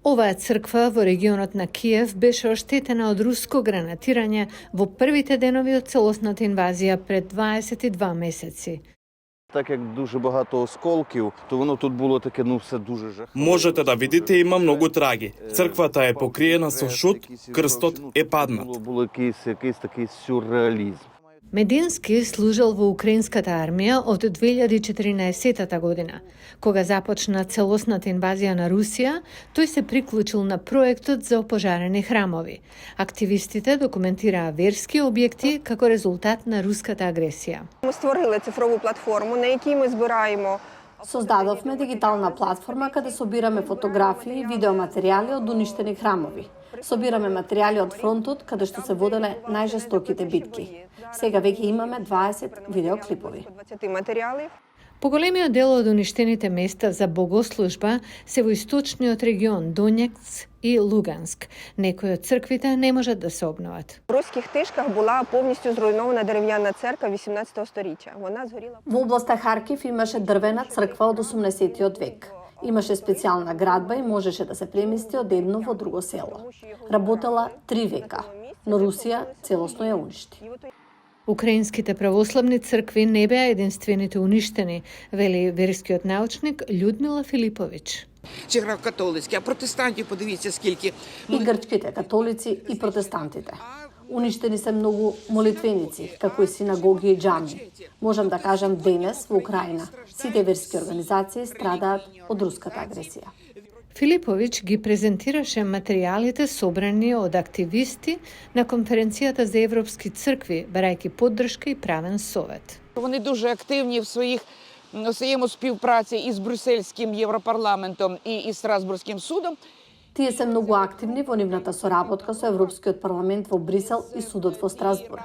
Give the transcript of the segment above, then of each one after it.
Оваа црква во регионот на Киев беше оштетена од руско гранатирање во првите денови од целосната инвазија пред 22 месеци. Так як дуже багато осколків, то воно тут було таке, все дуже жахливо. Можете да видите, има многу траги. Црквата е покриена со шут, крстот е паднат. Було якийсь такий сюрреалізм. Медински служел во украинската армија од 2014 година. Кога започна целосната инвазија на Русија, тој се приклучил на проектот за опожарени храмови. Активистите документираа верски објекти како резултат на руската агресија. Ми створили цифрову платформу на якій ми збираємо. Создадовме дигитална платформа каде собираме фотографии и видеоматеријали од уништени храмови. Собираме материјали од фронтот каде што се воделе најжестоките битки. Сега веќе имаме 20 видеоклипови. Поголемиот дел од уништените места за богослужба се во источниот регион Донецк и Луганск. Некои од црквите не можат да се обноват. В руських Тишках була повністю зруйнована дерев'яна церква 18 сторіччя. Вона згоріла. Во областа Харкив имаше дрвена црква од 18 век. Имаше специјална градба и можеше да се премести од едно во друго село. Работела 3 века, но Русија целосно ја уништи. Украинските православни цркви не беа единствените уништени, вели верскиот научник Людмила Филипович. Чи греко-католицькі, а протестантів подивіться скільки. И грчките католици и протестантите. Уништени се многу молитвеници, како и синагоги и џами. Можам да кажам денес во Украина сите верски организации страдаат од руската агресија. Филипович ги презентираше материјалите собрани од активисти на конференцијата за европски цркви, барајќи поддршка и правен совет. Вони дуже активні в своєму співпраці із Брюссельським Європарламентом і із Страсбурзьким судом. Тие се многу активни во нивната соработка со Европскиот парламент во Брисел и судот во Страсбург.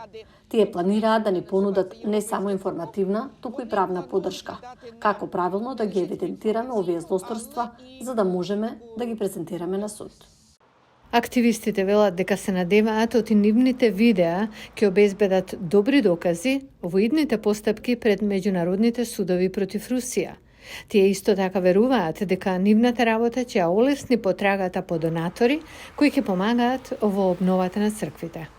Тие планираат да ни понудат не само информативна, туку и правна поддршка, како правилно да ги евидентираме овие злосторства, за да можеме да ги презентираме на суд. Активистите велат дека се надеваат од нивните видеа ќе обезбедат добри докази во идните постапки пред меѓународните судови против Русија. Тие исто така веруваат дека нивната работа ќе олесни потрагата по донатори кои ќе помагаат во обновата на црквите.